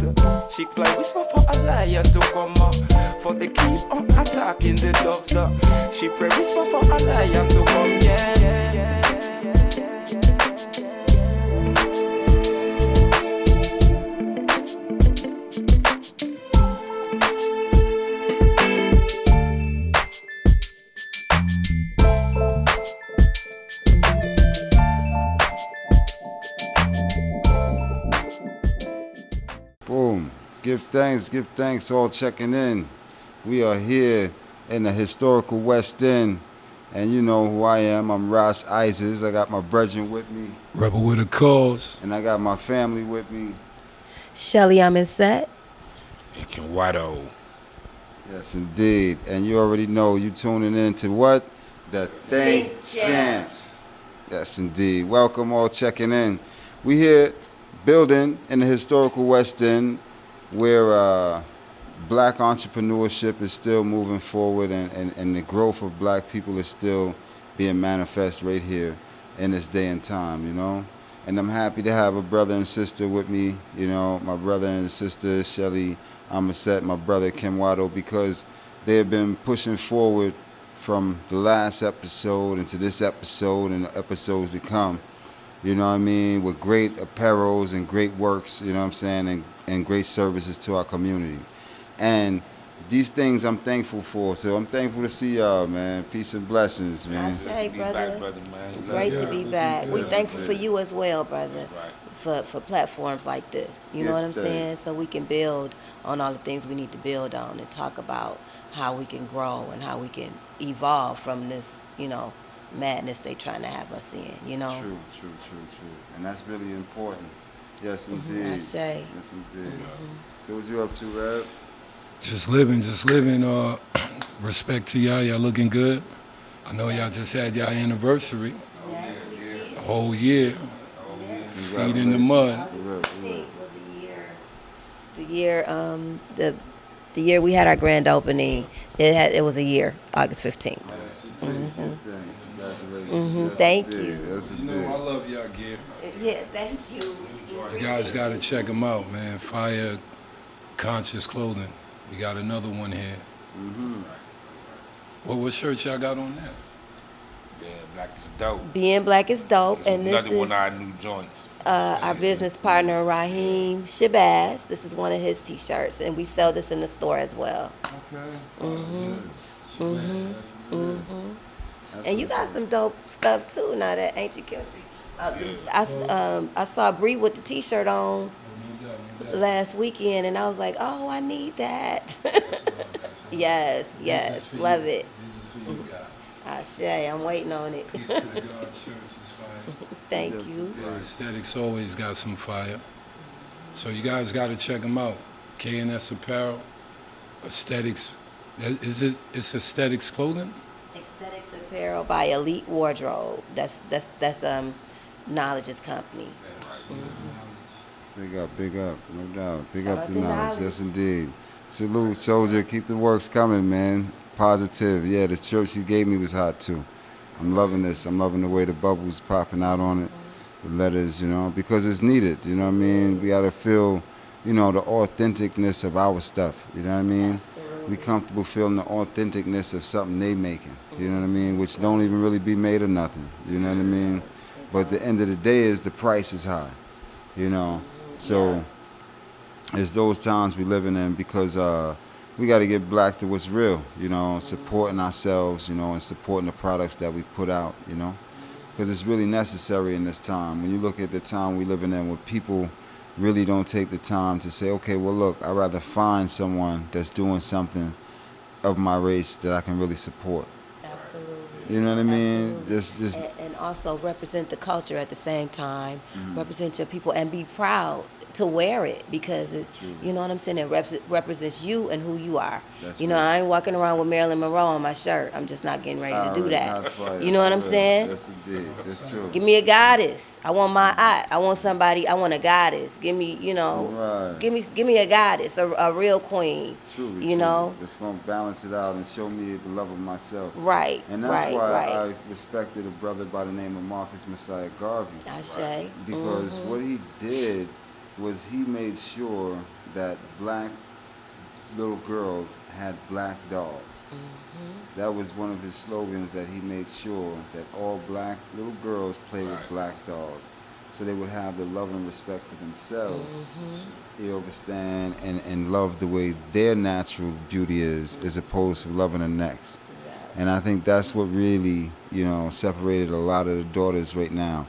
doves. She fly whisper for a lion to come. For they keep on attacking the doves. She pray whisper for a lion to come. Yeah. Boom. Give thanks, all checking in. We are here in the historical West End, and you know who I am. I'm Ross Ises. I got my brethren with me. Rebel with a cause. And I got my family with me. Shelly, I'm in set. And Watto. Yes, indeed. And you already know you tuning in to what? The Think Champs. Yes, indeed. Welcome all checking in. We here building in the historical West End where black entrepreneurship is still moving forward and the growth of black people is still being manifest right here in this day and time, you know. And I'm happy to have a brother and sister with me, you know, my brother and sister Shelly Amaset, my brother Kim Watto, because they have been pushing forward from the last episode into this episode and the episodes to come. You know what I mean? With great apparels and great works, you know what I'm saying, and great services to our community. And these things I'm thankful for. So I'm thankful to see y'all, man. Peace and blessings, man. Hey, brother. Man. Great to be back. Yeah. We thankful for you as well, brother. Right. For platforms like this. You know what I'm saying? So we can build on all the things we need to build on and talk about how we can grow and how we can evolve from this, you know, madness they trying to have us in, you know. True. And that's really important. Yes, indeed. I say. Yes, indeed. So what you up to, Reb? Just living. Respect to y'all looking good. I know y'all just had y'all anniversary. A whole year. Feet in the mud. The year we had our grand opening, it was a year, August 15th. Thank you. Yes, You know I love y'all gear. Yeah, thank you. You guys got to check them out, man. Fire Conscious Clothing. We got another one here. What shirt y'all got on there? Yeah, Black is dope. Being Black is dope, and this Another is one of our new joints. our business partner Raheem Shabazz. This is one of his T-shirts, and we sell this in the store as well. Okay. And you got some dope stuff too. Now that ain't you, Kim? I saw Bree with the T-shirt on last weekend, and I was like, oh, I need that. Yes, love it. Ashe, I'm waiting on it. Thank you. Aesthetics always got some fire. So you guys got to check them out. K&S Apparel, Aesthetics. It's Aesthetics Clothing? Aesthetics Apparel by Elite Wardrobe. That's Knowledge's company. Big up, no doubt. Big Shout up out to to Knowledge, Knowledge. yes indeed. Salute, soldier, keep the works coming, man. Positive, yeah, the shirt she gave me was hot too. I'm loving this, I'm loving the way the bubbles popping out on it, the letters, you know, because it's needed, you know what I mean? We gotta feel, you know, the authenticness of our stuff, you know what I mean? We comfortable feeling the authenticness of something they making, you know what I mean? Which don't even really be made of nothing, you know what I mean? But at the end of the day is the price is high, you know? So it's those times we living in because we got to get black to what's real, you know, supporting ourselves, you know, and supporting the products that we put out, you know, because it's really necessary in this time. When you look at the time we living in where people really don't take the time to say, okay, well, look, I'd rather find someone that's doing something of my race that I can really support. Absolutely. You know what I mean? Absolutely. Just And also represent the culture at the same time, represent your people, and be proud to wear it because it, you know what I'm saying, it represents you and who you are. That's you know, right. I ain't walking around with Marilyn Monroe on my shirt. I'm just not getting ready to do that. Not quite. You know what I'm Yeah, saying? Yes, indeed. That's true. Give me a goddess. I want I want a goddess. Give me, you know, Right. give me a goddess, a real queen. Truly, you know? It's going to balance it out and show me the love of myself. Right, And that's why right. I respected a brother by the name of Marcus Messiah Garvey. I say. Because what he did was he made sure that black little girls had black dolls. That was one of his slogans, that he made sure that all black little girls play with black dolls. So they would have the love and respect for themselves. You understand? And love the way their natural beauty is, as opposed to loving the next. And I think that's what really, separated a lot of the daughters right now.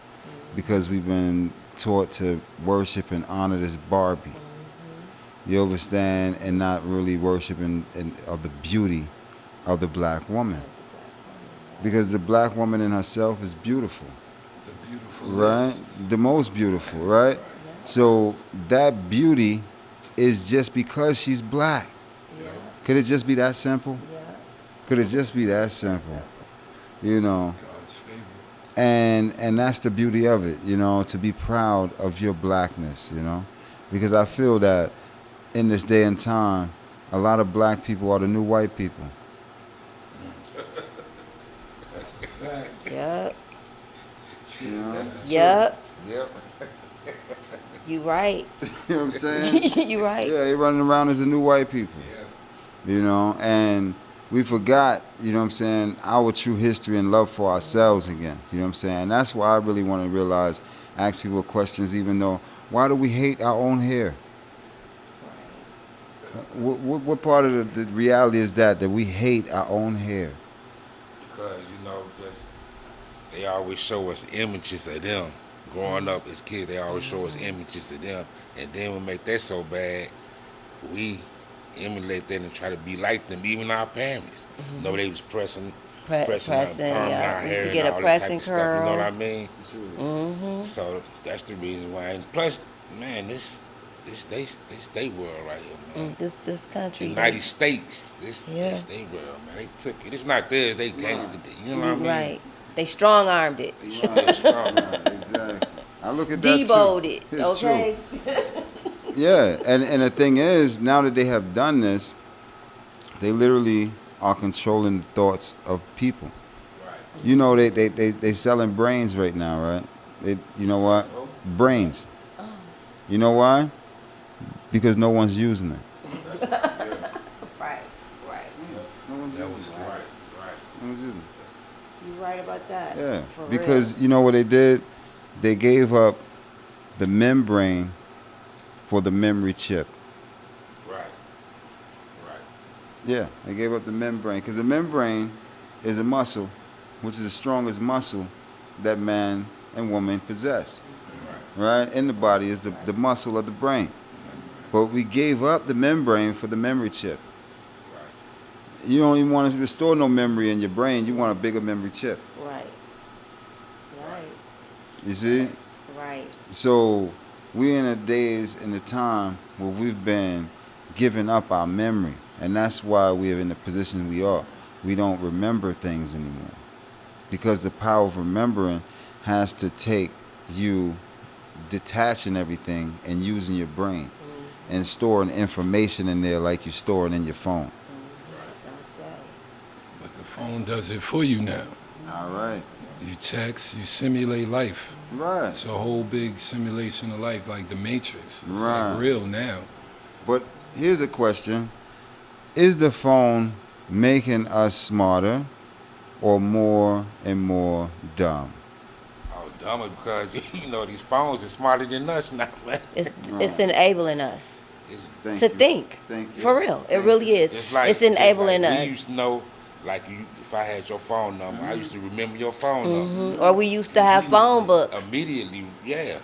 Because we've been taught to worship and honor this Barbie. You understand? And not really worshiping of the beauty of the black woman. Because the black woman in herself is beautiful. The beautiful. Right? The most beautiful, right? So that beauty is just because she's black. Could it just be that simple? Could it just be that simple? God's favorite. And that's the beauty of it, to be proud of your blackness, Because I feel that in this day and time, a lot of black people are the new white people. That's a fact. Yep. Yep. You right. You know what I'm saying? You right. Yeah, they're running around as the new white people. Yeah. And we forgot, our true history and love for ourselves again. You know what I'm saying? And that's why I really want to realize, ask people questions, even though, why do we hate our own hair? What part of the reality is that we hate our own hair? Because, they always show us images of them. Growing up as kids, they always show us images of them. And then we make that so bad, we emulate that and try to be like them, even our parents. They was pressing our Yeah. hair You get and a all that pressing type of stuff, you know what I curl. mean? So that's the reason why. And plus, man, this they world right here, man. This country. United States, this Yeah. they world, man. They took it. It's not theirs. They gangstered it. You know what I mean? Right. They strong armed it. Exactly. I look at that too. Deboed it. It's Okay. true. Yeah, and the thing is, now that they have done this, they literally are controlling the thoughts of people. Right. They selling brains right now, right? You know what? Brains. You know why? Because no one's using it. Right. No one's using it. Right. No one's using it. You're right about that. Yeah, For because you know what they did? They gave up the membrane for the memory chip. Right. Yeah, they gave up the membrane because the membrane is a muscle, which is the strongest muscle that man and woman possess. Right? In the body is the muscle of the brain. But we gave up the membrane for the memory chip. You don't even want to store no memory in your brain. You want a bigger memory chip. Right. You see? Right. So we're in the days and the time where we've been giving up our memory. And that's why we are in the position we are. We don't remember things anymore. Because the power of remembering has to take you detaching everything and using your brain and storing information in there like you're storing in your phone. But the phone does it for you now. All right. You text, you simulate life. Right. It's a whole big simulation of life, like the Matrix. It's Right. like real now. But here's a question. Is the phone making us smarter or more and more dumb? Oh, dumb is because these phones are smarter than us now, man. It's enabling us Thank to you. think. Thank you. For real. It really is. Just like, It's enabling We us. used to know, if I had your phone number, I used to remember your phone number. Or we used to have phone books, Immediately, yeah.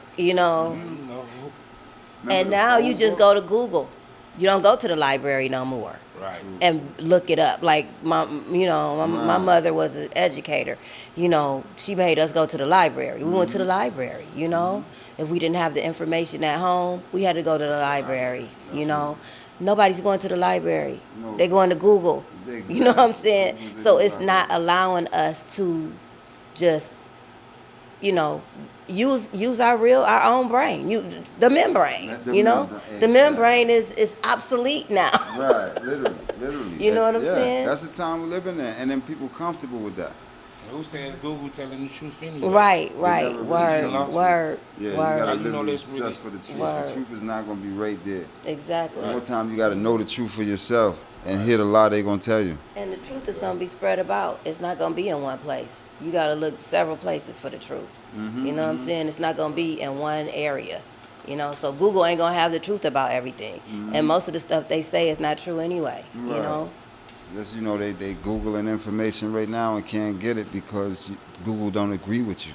And now you just go to Google. You don't go to the library no more. Right. And look it up. Like my mother was an educator. She made us go to the library. We went to the library. If we didn't have the information at home, we had to go to the library. Nobody's going to the library. No. They're going to Google. Exactly. You know what I'm saying? Exactly. So it's not allowing us to just, use our own brain. The membrane. The The membrane, membrane is obsolete now. Right, literally. You know what I'm saying? That's the time we're living in, and then people comfortable with that. Who's saying Google telling the truth anyway? Right, They right. never really Word, tell us. word, Yeah, you word. gotta How you know literally that's really- assess for the truth. Word. The truth is not gonna be right there. Exactly. More time you gotta know the truth for yourself and hear the lie they gonna tell you. And the truth is gonna be spread about. It's not gonna be in one place. You gotta look several places for the truth. You know what I'm saying? It's not gonna be in one area. You know, so Google ain't gonna have the truth about everything. And most of the stuff they say is not true anyway. You Right. know? Just they Googling information right now and can't get it because Google don't agree with you.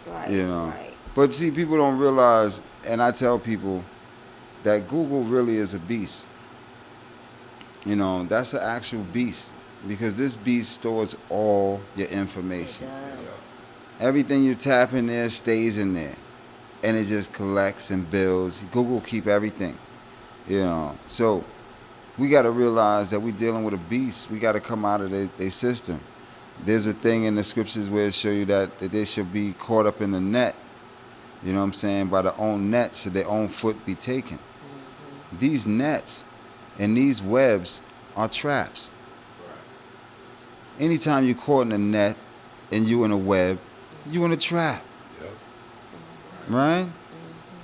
Right. You know. Right. But see, people don't realize, and I tell people that Google really is a beast. You know, that's an actual beast because this beast stores all your information. Everything you tap in there stays in there, and it just collects and builds. Google keep everything. You know, so we got to realize that we're dealing with a beast. We got to come out of their system. There's a thing in the scriptures where it show you that they should be caught up in the net. You know what I'm saying? By their own net should their own foot be taken. These nets and these webs are traps. Anytime you're caught in a net and you in a web, you in a trap. Yep. Right?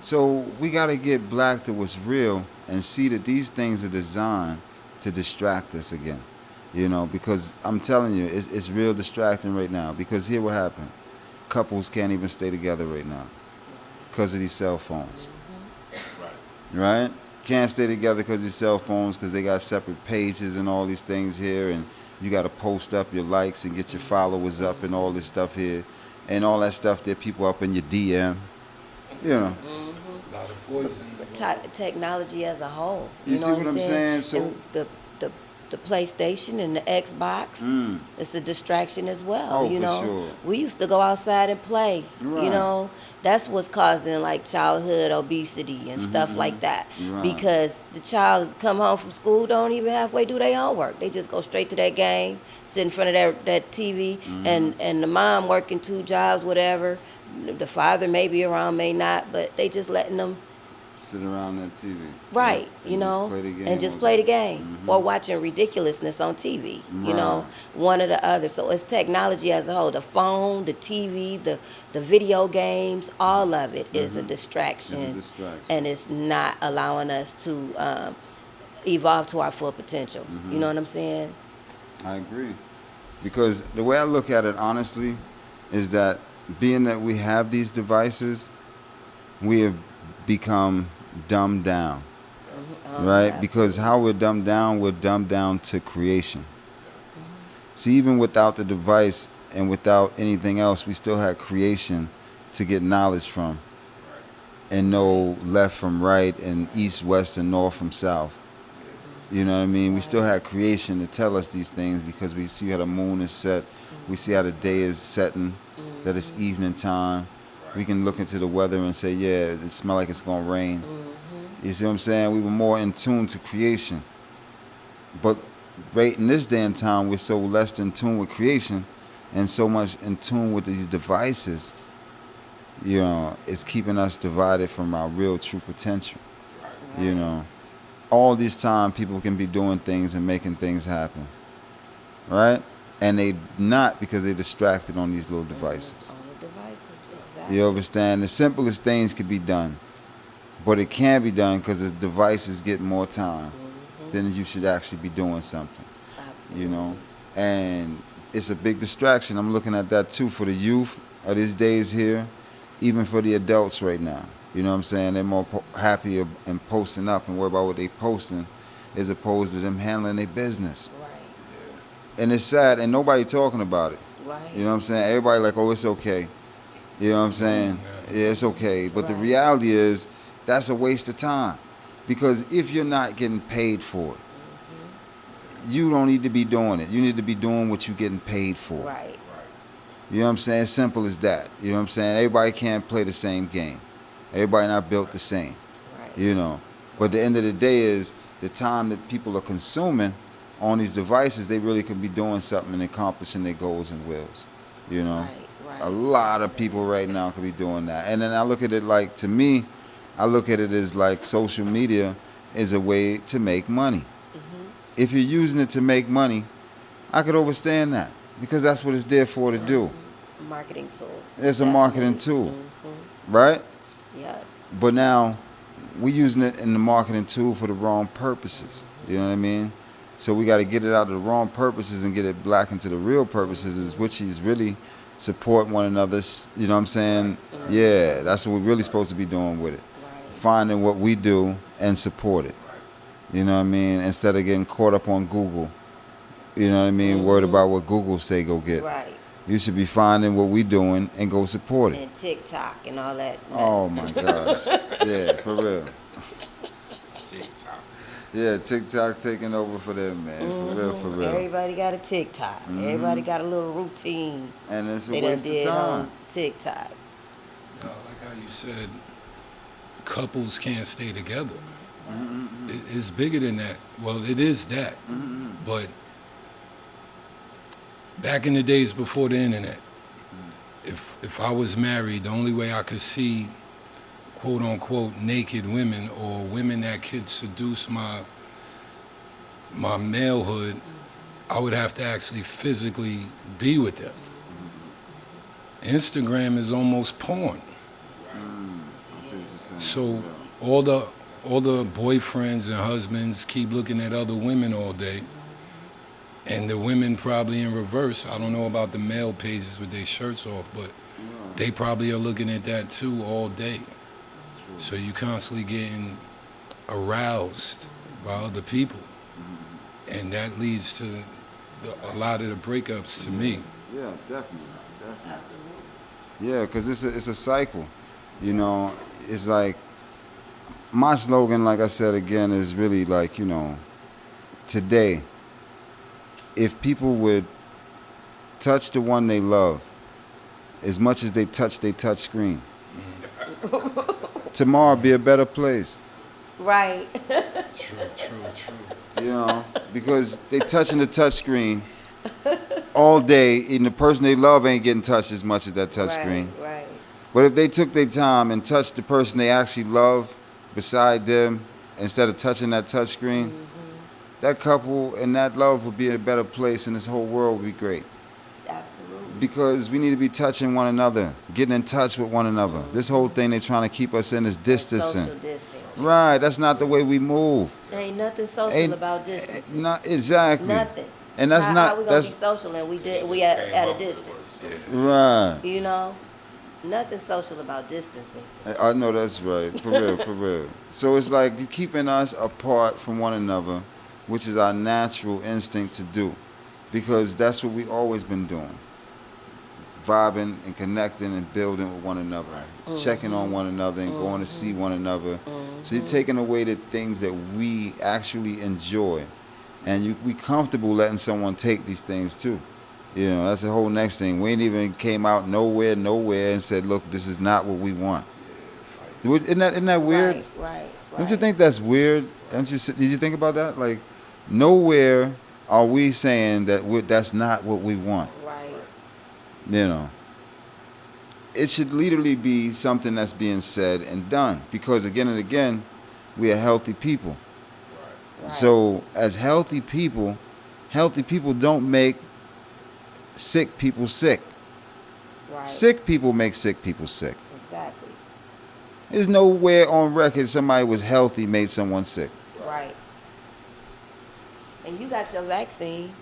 So we got to get black to what's real and see that these things are designed to distract us again. You know, because I'm telling you, it's real distracting right now. Because here what happened. Couples can't even stay together right now because of these cell phones. Right? Can't stay together because of these cell phones because they got separate pages and all these things here. And you got to post up your likes and get your followers up and all this stuff here. And all that stuff that people up in your DM. You know. A lot of poison. Technology as a whole. You see what I'm saying? So And the PlayStation and the Xbox, it's a distraction as well. Oh, you for know, sure. we used to go outside and play. Right. You know, that's what's causing like childhood obesity and stuff like that. Right. Because the child come home from school, don't even halfway do their homework. They just go straight to that game, sit in front of that TV, and the mom working 2 jobs, whatever. The father may be around, may not, but they just letting them. sit around that TV. Right, and you know, just play the game and just all play the day. game or watching ridiculousness on TV, you know, Right. one or the other. So it's technology as a whole. The phone, the TV, the video games, all of it is a distraction. It's a distraction. And it's not allowing us to evolve to our full potential. You know what I'm saying? I agree. Because the way I look at it, honestly, is that being that we have these devices, we have become dumbed down. Right? Because how we're dumbed down to creation. See, even without the device and without anything else, we still had creation to get knowledge from and know left from right and east, west, and north from south. You know what I mean? We still had creation to tell us these things because we see how the moon is set. We see how the day is setting, that it's evening time. We can look into the weather and say, yeah, it smells like it's going to rain. You see what I'm saying? We were more in tune to creation. But right in this day and time, we're so less in tune with creation and so much in tune with these devices, you know, it's keeping us divided from our real true potential. You know, all this time people can be doing things and making things happen, right? And they not because they're distracted on these little devices. On the devices, exactly. You understand? The simplest things could be done, but it can't be done because the devices get more time than you should actually be doing something. Absolutely. You know, and it's a big distraction. I'm looking at that too for the youth of these days here, even for the adults right now. You know what I'm saying? They're more happy and posting up and worry about what they posting as opposed to them handling their business. Right. And it's sad and nobody talking about it. Right. You know what I'm saying? Everybody like, oh, it's okay. You know what I'm saying? Yeah, it's okay. But the Right. reality is that's a waste of time. Because if you're not getting paid for it, you don't need to be doing it. You need to be doing what you're getting paid for. Right. You know what I'm saying? Simple as that. You know what I'm saying? Everybody can't play the same game. Everybody not built the same. Right. You know. But the end of the day is the time that people are consuming on these devices, they really could be doing something and accomplishing their goals and wills. You know. Right. A lot of people right now could be doing that. And then I look at it like, to me, I look at it as like social media is a way to make money. If you're using it to make money, I could understand that because that's what it's there for to do. Marketing tool. It's a marketing tool, Mm-hmm. right? Yeah. But now we're using it in the marketing tool for the wrong purposes. You know what I mean? So we got to get it out of the wrong purposes and get it black into the real purposes, which is really support one another. You know what I'm saying? Yeah, that's what we're really supposed to be doing with it. Right. Finding what we do and support it. You know what I mean? Instead of getting caught up on Google. You know what I mean? Worried about what Google say go get. Right. You should be finding what we doing and go support it. And TikTok and all that. Oh my gosh. Yeah, for real. TikTok. Yeah, TikTok taking over for them, man. For real, for real. Everybody got a TikTok. Everybody got a little routine. And it's a They done waste of did time. on TikTok. Like how you said, couples can't stay together. It's bigger than that. Well, it is that. But back in the days before the internet, if I was married, the only way I could see quote unquote naked women or women that could seduce my malehood, I would have to actually physically be with them. Instagram is almost porn. I see what you're saying. So all the boyfriends and husbands keep looking at other women all day, and the women probably in reverse. I don't know about the male pages with their shirts off, but they probably are looking at that too all day. So you constantly getting aroused by other people, and that leads to a lot of the breakups to me. Yeah, definitely. Yeah, because it's a cycle. You know, it's like my slogan, like I said again, is really like, you know, today, if people would touch the one they love as much as they touch their touch screen, tomorrow be a better place. Right. True. You know, because they touching the touch screen all day, and the person they love ain't getting touched as much as that touch screen. Right. But if they took their time and touched the person they actually love beside them instead of touching that touch screen, that couple and that love would be in a better place, and this whole world would be great. Absolutely. Because we need to be touching one another, getting in touch with one another. This whole thing they're trying to keep us in is distancing. Social distance. Right, that's not the way we move. There ain't nothing social about distance. Not exactly. Nothing. And that's how, not how we gonna that's be social and we at a distance. right. You know, nothing social about distancing. I know that's right. For real, for real. So it's like you keeping us apart from one another, which is our natural instinct to do, because that's what we always been doing. Vibing and connecting and building with one another, checking on one another and going to see one another. So you're taking away the things that we actually enjoy, and we comfortable letting someone take these things too. You know, that's the whole next thing. We ain't even came out nowhere and said, look, this is not what we want. Isn't that weird? Right. Don't you think that's weird? Did you think about that? Like, nowhere are we saying that that's not what we want. Right. You know, it should literally be something that's being said and done, because again and again, we are healthy people. Right. So as healthy people don't make sick people sick. Right. Sick people make sick people sick. Exactly. There's nowhere on record somebody was healthy made someone sick. Right. And you got your vaccine.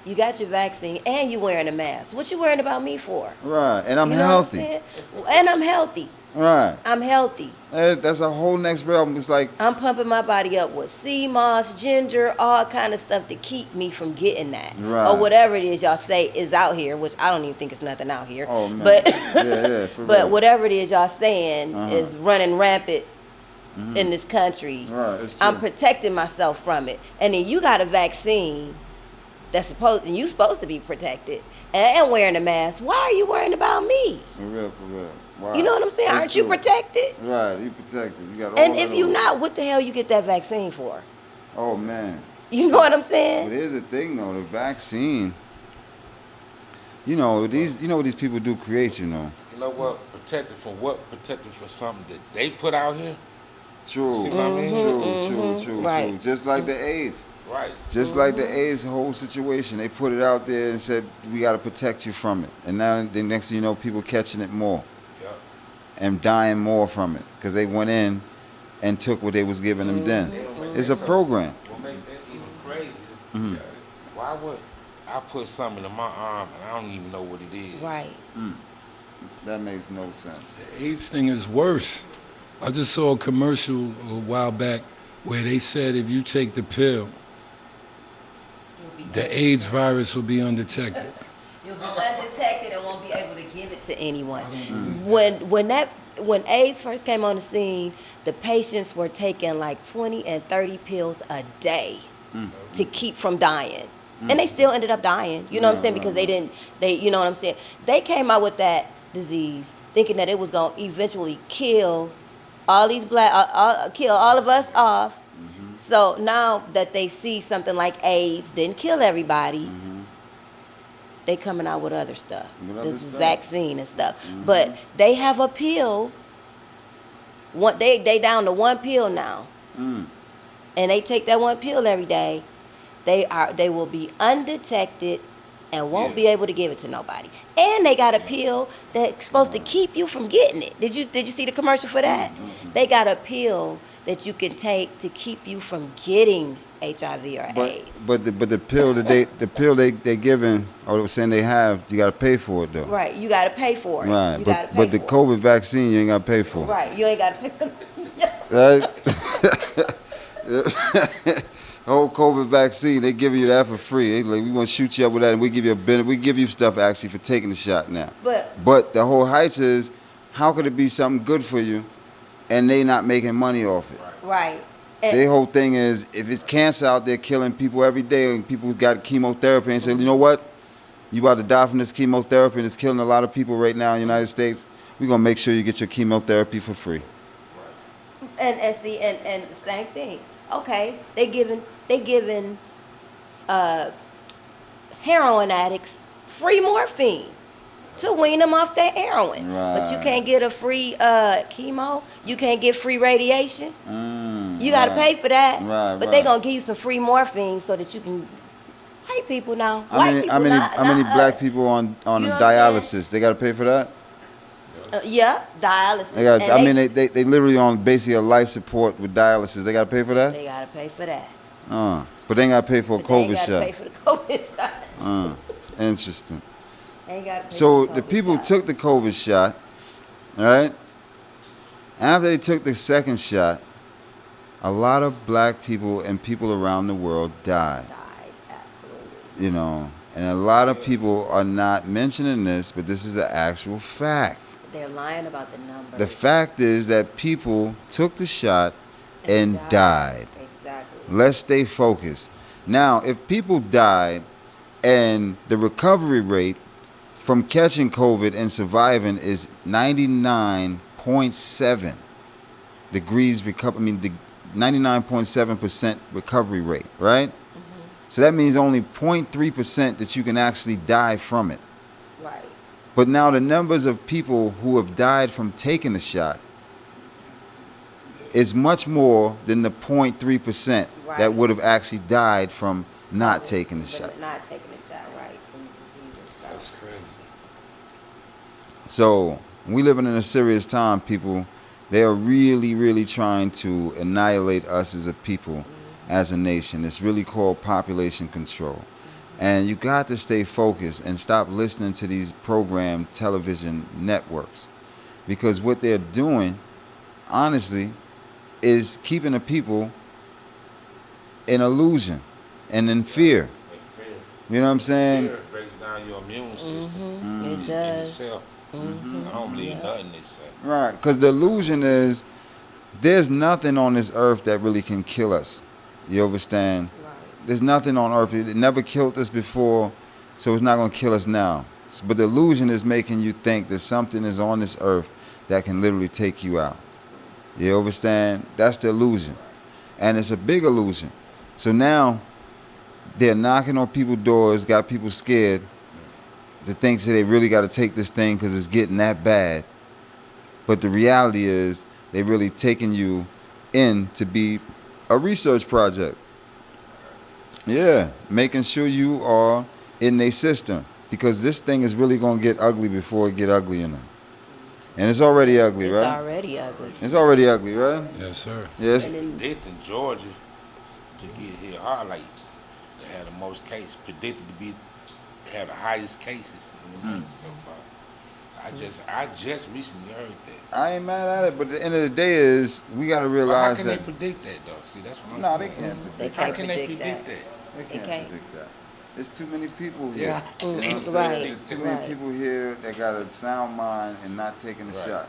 You got your vaccine and you wearing a mask. What you worrying about me for? Right, and I'm You know healthy. what I'm saying? And I'm healthy. Right. I'm healthy. That's a whole next realm. It's like, I'm pumping my body up with sea moss, ginger, all kind of stuff to keep me from getting that. Right. Or whatever it is y'all say is out here, which I don't even think it's nothing out here. oh man. But yeah, for but real. whatever it is y'all saying Uh-huh. is running rampant in this country. Right, it's I'm true. protecting myself from it. And then you got a vaccine and you supposed to be protected and wearing a mask. Why are you worrying about me? For real, for real. Wow. You know what I'm saying? It's Aren't you true. protected? Right, you protected. You got all And that if you over. not, what the hell you get that vaccine for? Oh man. You know what I'm But saying? here's the thing though, the vaccine. You know what these people do create, you know. You know what? Protected from what? Protected for something that they put out here? True. See what I mean? True. Right. Just like the AIDS. Right. Just like the AIDS whole situation, they put it out there and said we got to protect you from it, and now the next thing you know, people catching it more Yep. and dying more from it because they went in and took what they was giving them then. It's a program. What makes that even crazier? Mhm. Why would I put something in my arm and I don't even know what it is? Right. That makes no sense. The AIDS thing is worse. I just saw a commercial a while back where they said if you take the pill, the AIDS virus will be undetected. You'll be undetected and won't be able to give it to anyone. When AIDS first came on the scene, the patients were taking like 20 and 30 pills a day to keep from dying. And they still ended up dying. You know what I'm saying? Because you know what I'm saying? They came out with that disease thinking that it was going to eventually kill all these kill all of us off. So now that they see something like AIDS didn't kill everybody, they coming out with other stuff. This vaccine and stuff. But they have a pill. They down to one pill now. And they take that one pill every day. They will be undetected and won't be able to give it to nobody. And they got a pill that's supposed to keep you from getting it. Did you see the commercial for that? They got a pill that you can take to keep you from getting HIV or AIDS. But the pill that they giving or they were saying they have, you got to pay for it though. Right, you got to pay for it. Right, You gotta pay but the for it. COVID vaccine you ain't got to pay for. Right, you ain't got to pay for it. Right? Whole COVID vaccine, they give you that for free. They like, we want to shoot you up with that, and we give you a benefit. We give you stuff actually for taking the shot now. But the whole heights is, how could it be something good for you, and they not making money off it? Right. Their whole thing is, if it's cancer out there killing people every day, and people got chemotherapy, and say, you know what, you about to die from this chemotherapy, and it's killing a lot of people right now in the United States. We're gonna make sure you get your chemotherapy for free. And the same thing. Okay, they giving heroin addicts free morphine to wean them off that heroin. But you can't get a free chemo. You can't get free radiation. You got to pay for that. But they gonna give you some free morphine so that you can. White people now. How many black people on dialysis? They got to pay for that. Yeah, dialysis. They literally on basically a life support with dialysis. They got to pay for that? They got to pay for that. But they ain't got to pay for a COVID shot. They ain't got to pay for the COVID shot. Interesting. They ain't gotta pay So for the people shot. took the COVID shot, right? After they took the second shot, a lot of black people and people around the world died. Absolutely. You know, and a lot of people are not mentioning this, but this is the actual fact. They're lying about the numbers. The fact is that people took the shot and died. Exactly. Let's stay focused. Now, if people died and the recovery rate from catching COVID and surviving is 99.7 degrees recovery, the 99.7% recovery rate, right? So that means only 0.3% that you can actually die from it. Right. But now the numbers of people who have died from taking the shot is much more than the 0.3% that would have actually died from not taking the shot. Not taking the shot, right. That's crazy. So we living in a serious time, people. They are really, really trying to annihilate us as a people, as a nation. It's really called population control. And you got to stay focused and stop listening to these programmed television networks. Because what they're doing, honestly, is keeping the people in illusion and in fear. You know what I'm saying? Fear breaks down your immune system. It does. Yourself. I don't believe nothing they say. Right, because the illusion is there's nothing on this earth that really can kill us. You understand? Right. There's nothing on earth. It never killed us before, so it's not going to kill us now. But the illusion is making you think that something is on this earth that can literally take you out. You understand? That's the illusion. And it's a big illusion. So now they're knocking on people's doors, got people scared to think that they really got to take this thing because it's getting that bad. But the reality is they really taking you in to be a research project. Yeah, making sure you are in their system because this thing is really gonna get ugly before it get ugly enough. And it's already ugly, It's right? already ugly. It's already ugly, right? Yes, sir. Yes. And then, Predicting Georgia to get hit hard, like to have the most cases, predicted to be have the highest cases in America so far. I just recently heard that. I ain't mad at it, but at the end of the day is we gotta But how realize can that. they predict that though? See, that's what I'm No, saying. they can't they predict. How can't can they predict predict that. that? They can't can't. predict that. There's too many people here. Yeah. You know what I'm saying? Right, There's too many right. people here that got a sound mind and not taking a Right. shot.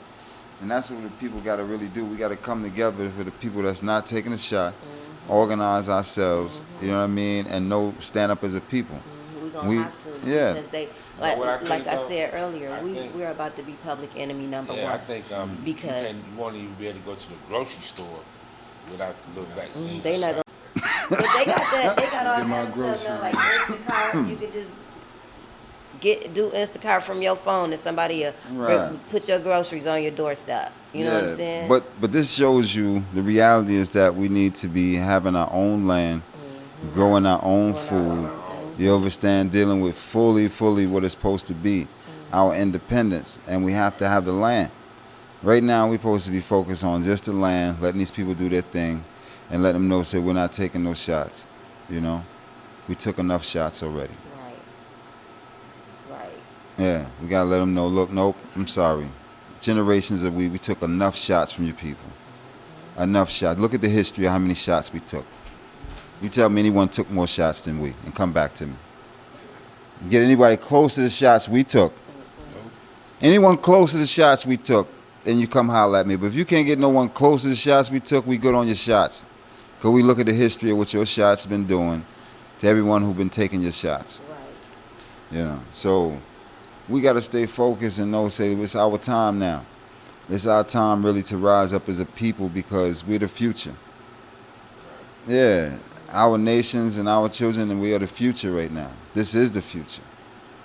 And that's what the people got to really do. We got to come together for the people that's not taking a shot, organize ourselves, you know what I mean, and stand up as a people. We're gonna We- have to yeah. because they Know what I think, like I though? said earlier, I think- we're about to be public enemy number Yeah, one. I think Because- you won't even be able to go to the grocery store without the little vaccine. They not gonna. But they got that. They got all Get my kinds of stuff now, like groceries. Instacart. You could just do Instacart from your phone, and somebody Right. put your groceries on your doorstep. You know what I'm saying? But this shows you the reality is that we need to be having our own land, growing our own food. You understand? Dealing with fully what it's supposed to be, our independence, and we have to have the land. Right now, we're supposed to be focused on just the land, letting these people do their thing, and let them know, say, we're not taking no shots. You know, we took enough shots already. Right. Yeah, we gotta let them know. Look, nope, I'm sorry. Generations of we took enough shots from your people. Enough shots. Look at the history of how many shots we took. You tell me anyone took more shots than we, and come back to me. Get anybody close to the shots we took. Anyone close to the shots we took, then you come holler at me. But if you can't get no one close to the shots we took, we good on your shots. Because we look at the history of what your shots been doing to everyone who been taking your shots. Right. You know, so we got to stay focused and know, say, it's our time now. It's our time really to rise up as a people because we're the future. Yeah, our nations and our children, and we are the future right now. This is the future.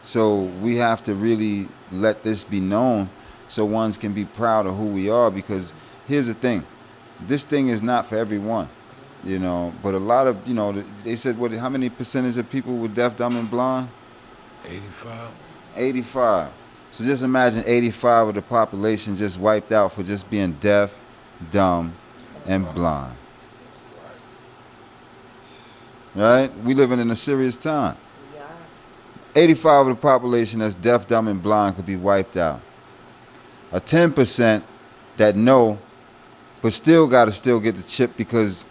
So we have to really let this be known so ones can be proud of who we are because here's the thing. This thing is not for everyone, you know, but a lot of, you know, they said, how many percentage of people were deaf, dumb, and blind? 85. 85. So just imagine 85 of the population just wiped out for just being deaf, dumb, and blind. Right? We living in a serious time. Yeah. 85 of the population that's deaf, dumb, and blind could be wiped out. A 10% that know, but still got to get the chip because,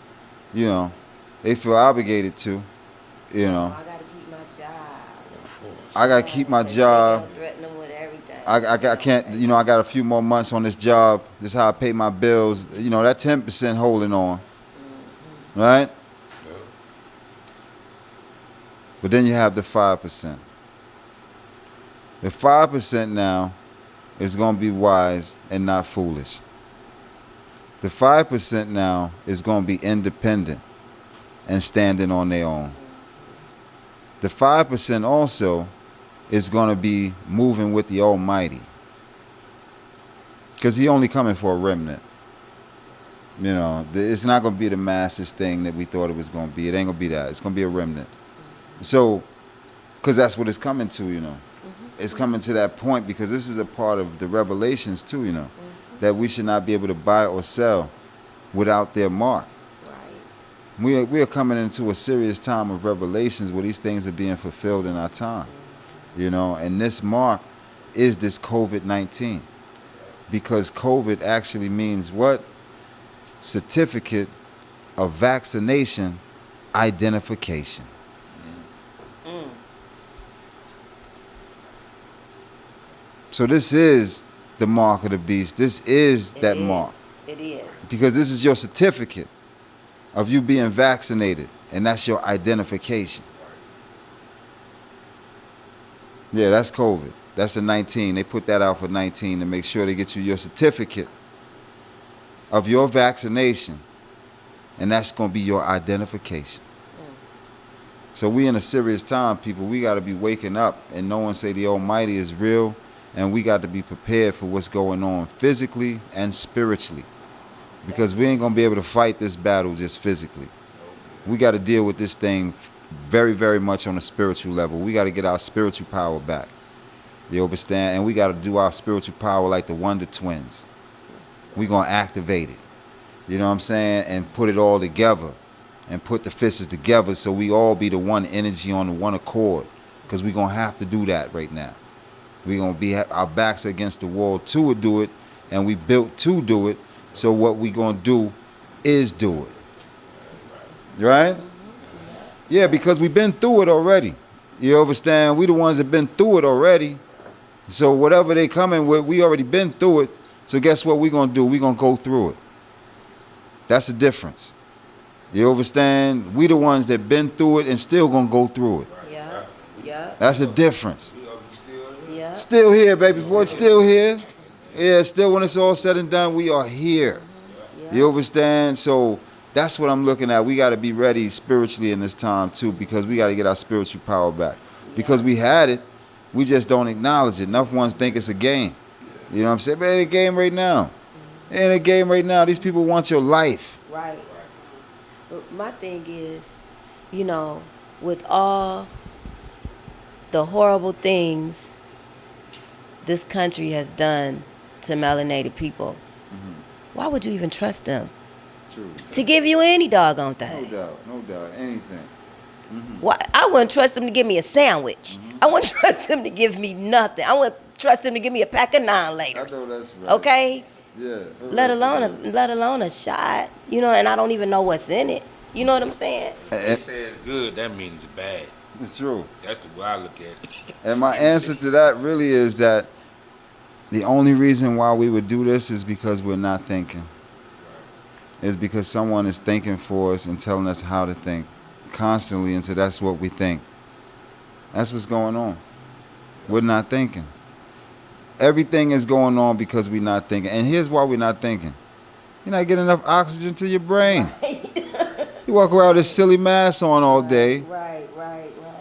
you know, they feel obligated to, you know. I gotta keep my job. I got to keep my job. Don't threaten them with everything. I can't, you know, I got a few more months on this job. This is how I pay my bills. You know, that 10% holding on. Right? But then you have the 5%. The 5% now is going to be wise and not foolish. The 5% now is going to be independent and standing on their own. The 5% also is going to be moving with the Almighty. Because he only coming for a remnant. You know, it's not going to be the masses thing that we thought it was going to be. It ain't going to be that. It's going to be a remnant. So, because that's what it's coming to, you know. It's coming to that point because this is a part of the revelations too, you know, that we should not be able to buy or sell without their mark. Right. We are coming into a serious time of revelations where these things are being fulfilled in our time, you know, and this mark is this COVID-19 because COVID actually means what? Certificate of vaccination identification. So this is the mark of the beast. This is that mark. It is. Because this is your certificate of you being vaccinated, and that's your identification. Yeah, that's COVID. That's the 19. They put that out for 19 to make sure they get you your certificate of your vaccination, and that's going to be your identification. So we in a serious time, people. We got to be waking up and knowing, say, the Almighty is real, and we got to be prepared for what's going on physically and spiritually. Because we ain't going to be able to fight this battle just physically. We got to deal with this thing very, very much on a spiritual level. We got to get our spiritual power back. You understand? And we got to do our spiritual power like the Wonder Twins. We going to activate it. You know what I'm saying? And put it all together. And put the fists together so we all be the one energy on the one accord. Because we going to have to do that right now. We going to be our backs against the wall to do it. And we built to do it. So what we going to do is do it. Right? Yeah, because we've been through it already. You understand? We the ones that been through it already. So whatever they coming with, we already been through it. So guess what we gonna do? We gonna go through it. That's the difference. You understand? We the ones that been through it and still gonna go through it. Yeah. Yeah. That's the difference. Yeah. Still here, baby boy. Still here. Yeah, still when it's all said and done, we are here. Yeah. You understand? So that's what I'm looking at. We got to be ready spiritually in this time too, because we got to get our spiritual power back. Because we had it, we just don't acknowledge it. Enough ones think it's a game. You know what I'm saying? But it ain't a game right now. It ain't a game right now. These people want your life. Right. But my thing is, you know, with all the horrible things this country has done to melanated people, why would you even trust them? True. To give you any doggone thing? No doubt, anything. Why? I wouldn't trust them to give me a sandwich. I wouldn't trust them to give me nothing. I wouldn't trust them to give me a pack of non-laters. I know that's right. Okay? Yeah. Let alone a shot, you know, and I don't even know what's in it. You know what I'm saying? If they say it's good, that means it's bad. It's true. That's the way I look at it. And my answer to that really is that the only reason why we would do this is because we're not thinking. It's because someone is thinking for us and telling us how to think constantly, and so that's what we think. That's what's going on. We're not thinking. Everything is going on because we're not thinking. And here's why we're not thinking. You're not getting enough oxygen to your brain. You walk around with this silly mask on all day. Right.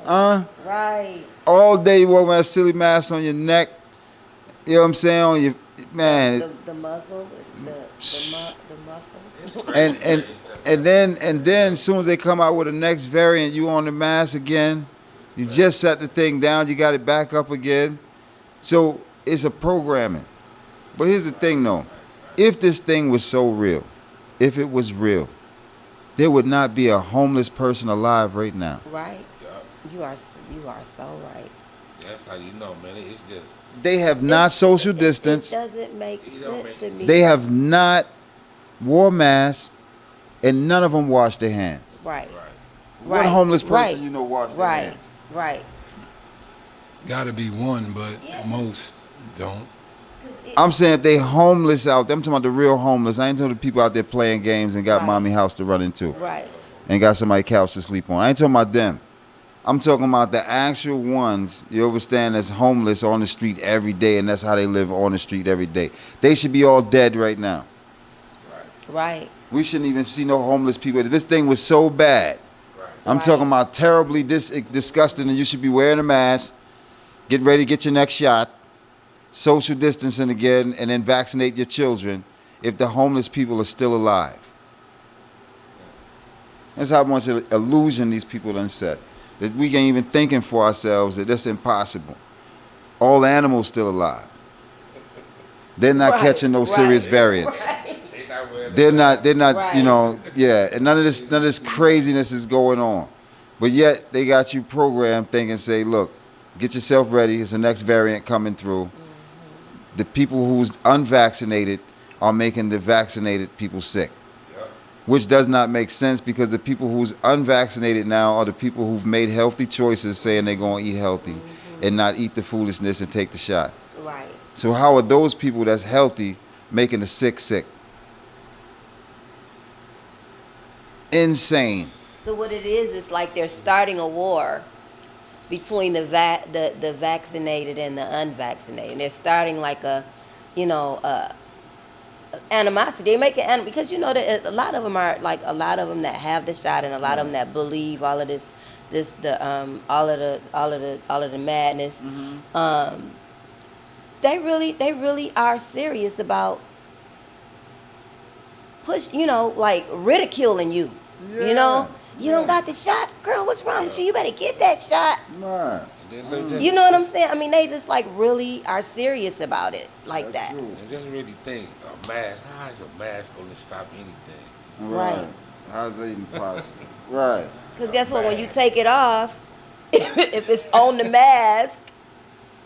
Right. All day you walk around with a silly mask on your neck. You know what I'm saying? On your man. The muzzle, the muffle. And then as soon as they come out with the next variant, you on the mask again. You just set the thing down, you got it back up again. So it's a programming. But here's the thing though. If this thing was so real, if it was real, there would not be a homeless person alive right now. Right. You are so right. That's how you know, man. It's just They have not social distanced. It doesn't make sense to me. They have not wore masks, and none of them wash their hands. Right. What homeless person you know wash their hands? Right. Gotta be one, but most don't. I'm saying if they homeless out there, I'm talking about the real homeless. I ain't talking about the people out there playing games and got mommy house to run into. Right. And got somebody couch to sleep on. I ain't talking about them. I'm talking about the actual ones, you understand, that's homeless on the street every day, and that's how they live on the street every day. They should be all dead right now. Right. We shouldn't even see no homeless people. If this thing was so bad, I'm talking about terribly disgusting, and you should be wearing a mask, get ready to get your next shot, social distancing again, and then vaccinate your children if the homeless people are still alive. That's how much illusion these people done set. That we ain't even thinking for ourselves that that's impossible. All animals still alive. They're not catching no serious variants. They're not, you know, and none of this craziness is going on. But yet they got you programmed thinking, say, look, get yourself ready, there's the next variant coming through. The people who's unvaccinated are making the vaccinated people sick. Which does not make sense, because the people who's unvaccinated now are the people who've made healthy choices saying they're going to eat healthy and not eat the foolishness and take the shot. Right. So how are those people that's healthy making the sick sick? Insane. So what it is, it's like they're starting a war between the vaccinated and the unvaccinated. And they're starting like a, animosity. They make it because that a lot of them are like a lot of them that have the shot, and a lot of them that believe all of all of the madness. They really are serious about like ridiculing you. You don't got the shot? Girl, what's wrong with you? You better get that shot. Man, You know what I'm saying? I mean, they just like really are serious about it like that's that. true. And just really think, a mask, how is a mask going to stop anything? Right. How's that even possible? Right. Because guess what? When you take it off, if it's on the mask,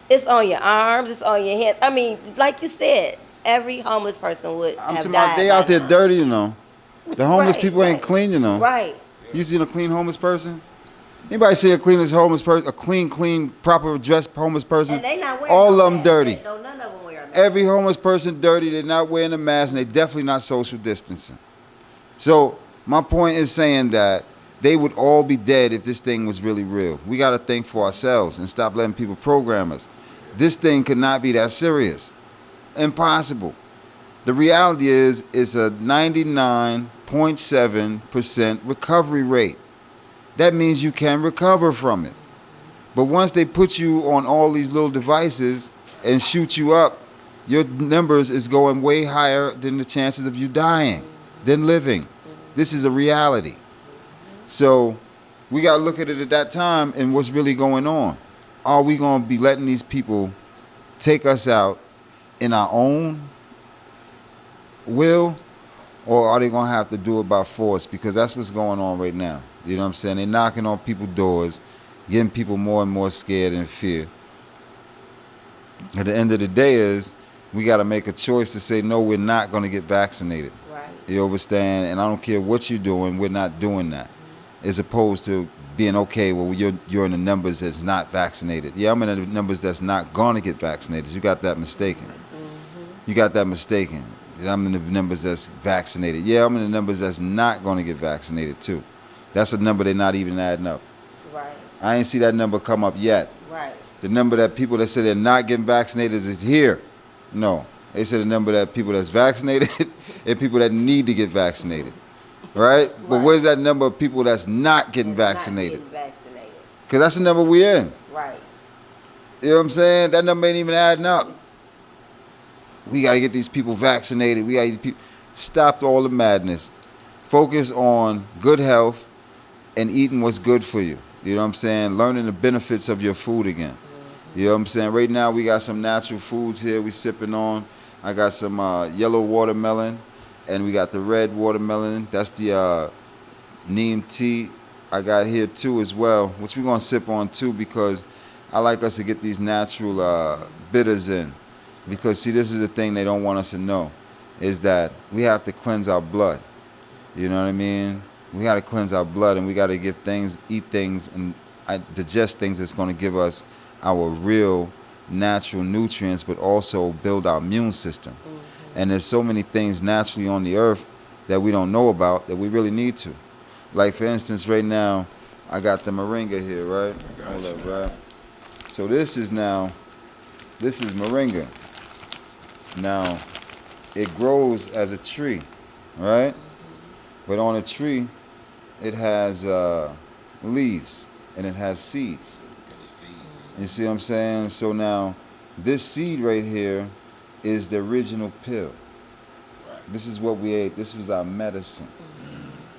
it's on your arms, it's on your hands. I mean, like you said, every homeless person would I'm have talking died. about they by out there now. dirty, you know. The homeless Right, people ain't right. clean, you know. Right. You seen a clean homeless person? Anybody see a cleanest homeless person? A clean, proper dressed homeless person? And they not wearing All no of them mask. dirty. No, none of them wear a mask. Every homeless person dirty. They're not wearing a mask, and they definitely not social distancing. So my point is saying that they would all be dead if this thing was really real. We got to think for ourselves and stop letting people program us. This thing could not be that serious. Impossible. The reality is it's a 99.7% recovery rate. That means you can recover from it. But once they put you on all these little devices and shoot you up, your numbers is going way higher than the chances of you dying, than living. This is a reality. So we got to look at it at that time and what's really going on. Are we going to be letting these people take us out in our own will, or are they going to have to do it by force? Because that's what's going on right now. You know what I'm saying? They're knocking on people's doors, getting people more and more scared and fear. At the end of the day is we got to make a choice to say, no, we're not going to get vaccinated. Right. You understand? And I don't care what you're doing, we're not doing that. As opposed to being okay, well, you're in the numbers that's not vaccinated. Yeah, I'm in the numbers that's not going to get vaccinated. You got that mistaken. You got that mistaken. I'm in the numbers that's vaccinated. Yeah, I'm in the numbers that's not going to get vaccinated too. That's a number they're not even adding up. Right. I ain't see that number come up yet. Right. The number that people that say they're not getting vaccinated is here. No. They said the number that people that's vaccinated and people that need to get vaccinated. Right? But Right. where's that number of people that's not getting vaccinated? Not getting vaccinated. Because that's the number we're in. Right. You know what I'm saying? That number ain't even adding up. We got to get these people vaccinated. We got to get people. Stop all the madness. Focus on good health and eating what's good for you. You know what I'm saying? Learning the benefits of your food again. You know what I'm saying? Right now we got some natural foods here we sipping on. I got some yellow watermelon, and we got the red watermelon. That's the neem tea I got here too as well, which we're going to sip on too because I like us to get these natural bitters in. Because, see, this is the thing they don't want us to know, is that we have to cleanse our blood. You know what I mean? We got to cleanse our blood, and we got to eat things, and digest things that's going to give us our real natural nutrients, but also build our immune system. And there's so many things naturally on the earth that we don't know about that we really need to. Like, for instance, right now, I got the moringa here, right? Hold up, right? So this is moringa. Now, it grows as a tree, right? But on a tree, it has leaves and it has seeds. You see what I'm saying? So now, this seed right here is the original pill. This is what we ate. This was our medicine.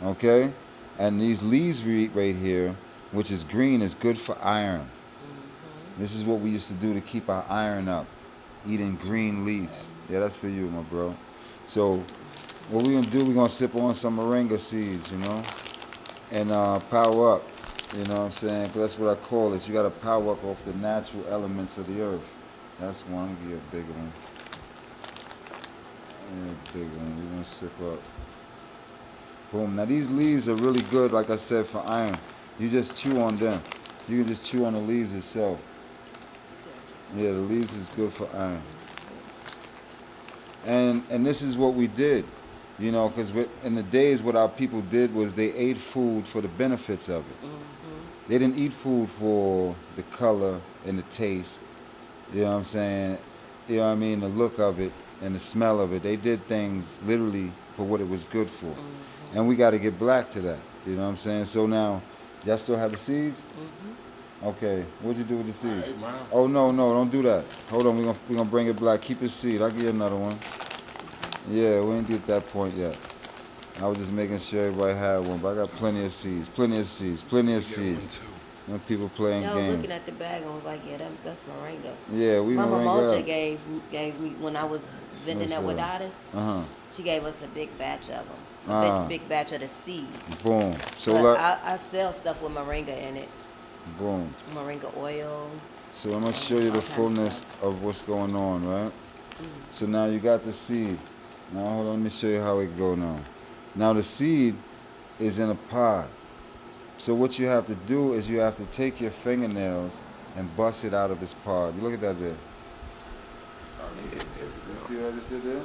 Okay? And these leaves we eat right here, which is green, is good for iron. This is what we used to do to keep our iron up. Eating green leaves. Yeah, that's for you, my bro. So what we're going to do, we're going to sip on some moringa seeds, you know, and power up. You know what I'm saying? 'Cause that's what I call it. You got to power up off the natural elements of the earth. That's one. I'll give you a bigger one. Yeah, big one. We're going to sip up. Boom. Now these leaves are really good, like I said, for iron. You just chew on them. You can just chew on the leaves itself. Yeah, the leaves is good for iron. And this is what we did, you know, because in the days what our people did was they ate food for the benefits of it. They didn't eat food for the color and the taste, you know what I'm saying? You know what I mean? The look of it and the smell of it. They did things literally for what it was good for. And we got to get black to that, you know what I'm saying? So now, y'all still have the seeds? Okay, what'd you do with the seed? Oh, no, don't do that. Hold on, we're gonna bring it black. Keep the seed. I'll give you another one. Yeah, we ain't get that point yet. I was just making sure everybody had one, but I got plenty of seeds, plenty of seeds, plenty of Get one seeds. too. When people playing I was games. looking at the bag and was like, yeah, that's moringa. Yeah, we Mama moringa. Mocha gave me when I was vending at Wadadas. Uh-huh. She gave us a big batch of them, big batch of the seeds. Boom. So But look. I sell stuff with moringa in it, Boom. moringa oil. So I'm gonna show you all the kinds of fullness stuff. of what's going on, right? So now you got the seed. Now hold on, let me show you how it go now. Now the seed is in a pod. So what you have to do is you have to take your fingernails and bust it out of its pod. You look at that there. You see what I just did there?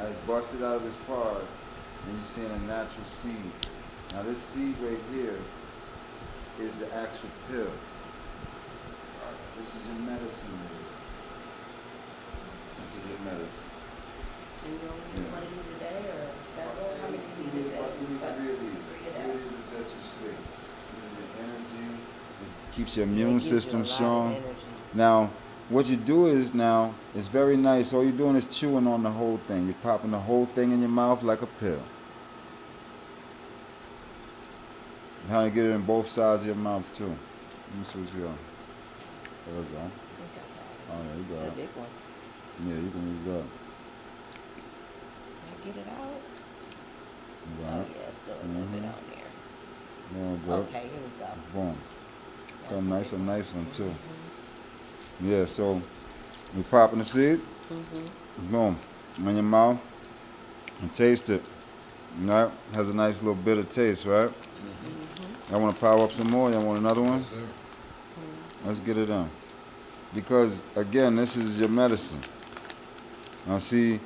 I just busted out of its pod, and you're seeing a natural seed. Now this seed right here is the actual pill. This is your medicine. This is your medicine. And you only need one of these a day or several? How many do you You need a day? need three of these. Three a Three day. of these to set you straight. This is your energy. It keeps your It immune gives you a system lot of strong. energy. Now, what you do is now, it's very nice. All you're doing is chewing on the whole thing. You're popping the whole thing in your mouth like a pill. How to get it in both sides of your mouth too. Let me see what you got. There we go. Oh, there you It's a go. big one. Yeah, you can use that. Can I get it out? You Oh got it. yeah, still a little bit on there. Yeah, bro. Okay, here we go. Boom. That's A nice one too. Mm-hmm. Yeah, so we popping the seed. Boom. In your mouth. And taste it. Right? Has a nice little bitter taste, right? I want to power up some more. Y'all want another one? Yes, sir. Let's get it on. Because again, this is your medicine. Now see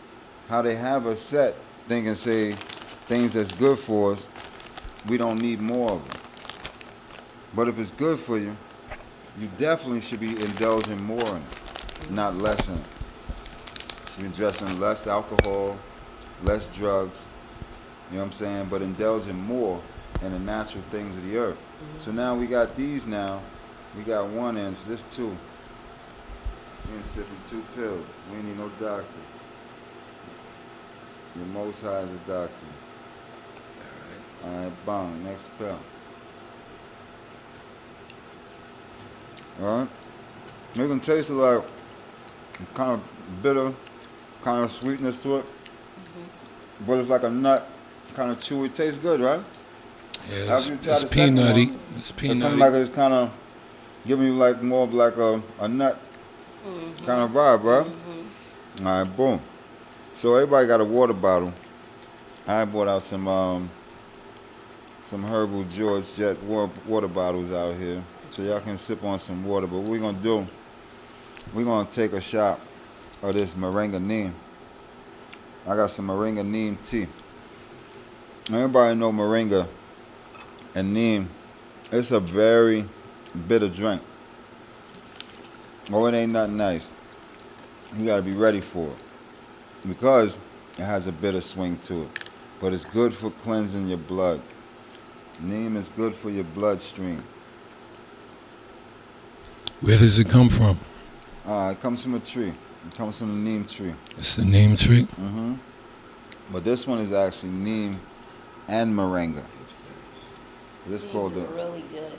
how they have us set thinking, say, things that's good for us, we don't need more of them. But if it's good for you, you definitely should be indulging more in it, not less in it. You should be addressing less alcohol, less drugs, you know what I'm saying? But indulging more in the natural things of the earth. So now we got these now. We got one in, so this two. We ain't sipping 2 pills. We ain't need no doctor. Your most high is a doctor. Alright, bang, next pill. Alright? It can taste like kind of bitter, kind of sweetness to it. But it's like a nut, kind of chewy. It tastes good, right? Yeah, After you try it's the second peanutty. one, It's It kind of peanutty. like it's kind of giving you like more of like a nut kind of vibe, right? All right, boom. So everybody got a water bottle. I brought out some Herbal George Jet water bottles out here, so y'all can sip on some water. But what we're gonna do, we're gonna take a shot of this Moringa Neem. I got some Moringa Neem Tea. Everybody know Moringa and Neem. It's a very bitter drink. Oh, it ain't nothing nice. You gotta be ready for it because it has a bitter swing to it. But it's good for cleansing your blood. Neem is good for your bloodstream. Where does it come from? It comes from a tree. It comes from the neem tree. It's the neem tree. But this one is actually neem and moringa. So this These called is the. really good.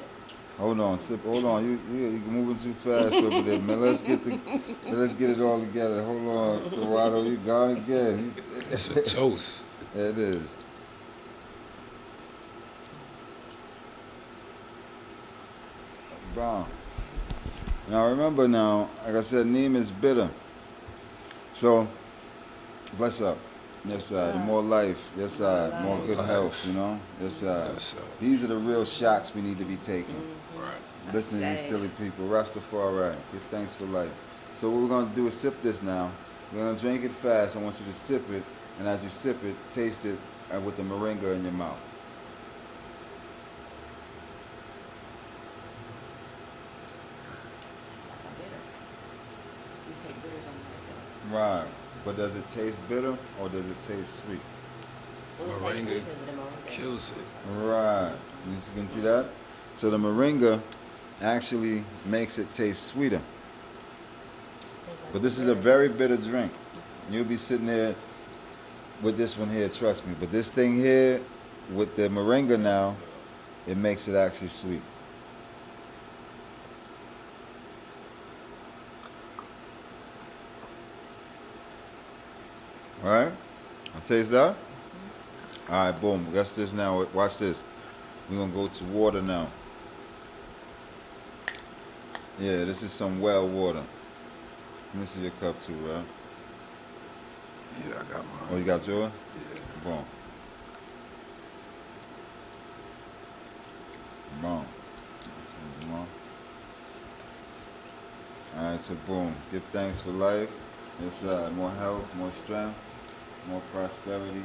Hold on, sip. Hold on, you're moving too fast over there, man. Let's get it all together. Hold on, Corrado, you got it again. It's a toast. It is. Bomb. Now remember now, like I said, neem is bitter. So, bless up. Yes, sir. The more life. Yes, sir. More good health, you know? Yes, sir. Yes, sir. These are the real shots we need to be taking. Right. Listen to these silly people. Rastafari. Give thanks for life. So what we're going to do is sip this now. We're going to drink it fast. I want you to sip it. And as you sip it, taste it with the moringa in your mouth. Tastes like a bitter. You take bitters on the regular. Right. But does it taste bitter or does it taste sweet? It would taste Moringa sweet because of the moringa. kills it. Right. You can see that? So the moringa actually makes it taste sweeter. Tastes like But this is a very bitter drink. You'll be sitting there with this one here, trust me. But this thing here, with the moringa now, it makes it actually sweet. All right, I'll taste that. All right, boom. Guess this now. Watch this. We're gonna go to water now. Yeah, this is some well water. Let me see your cup too, right? Yeah, I got mine. Oh, you got yours? Yeah. Boom. Boom. Boom. All right, so boom. Give thanks for life. Yes, more health, more strength, more prosperity.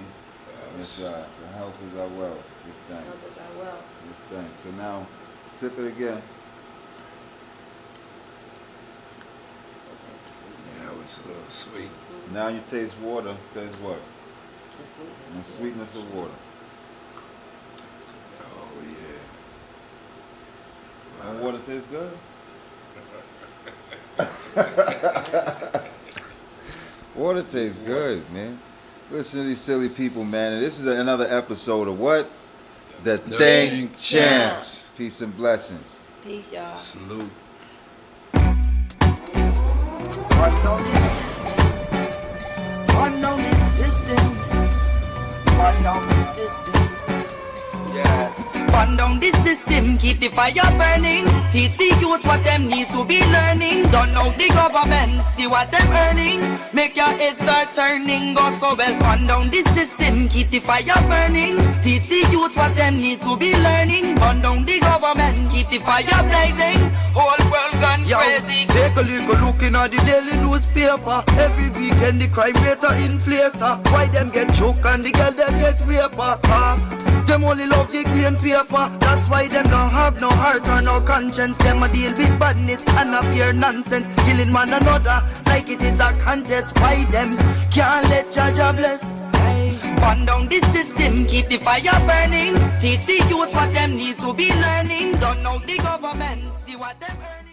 Yes, the health is our wealth. Give thanks. Health is our wealth. Give thanks. So now, sip it again. Yeah, it was a little sweet. Now you taste water. Taste what? The The sweetness of water. Oh, yeah. And water tastes good? Water tastes good, man. Listen to these silly people, man. And this is another episode of what? The Think Champs. Peace and blessings. Peace, y'all. Salute. Run down this system. Run down this system. Run down this system. Yeah. Run down this system, keep the fire burning. Teach the youth what them need to be learning. Don't know the government, see what them earning. Make your head start turning, go so well. Run down this system, keep the fire burning. Teach the youth what them need to be learning. Run down the government, keep the fire blazing. Whole world gone crazy. Take a look in at the daily newspaper. Every weekend the crime rate a inflator. Why them get choked and the girl them get raper? Them only love the green paper. That's why them don't have no heart or no conscience. Them a deal with badness and a pure nonsense. Killing one another like it is a contest. Why them can't let Jaja bless? Burn down the system, keep the fire burning. Teach the youth what them need to be learning. Don't know the government, see what them earning.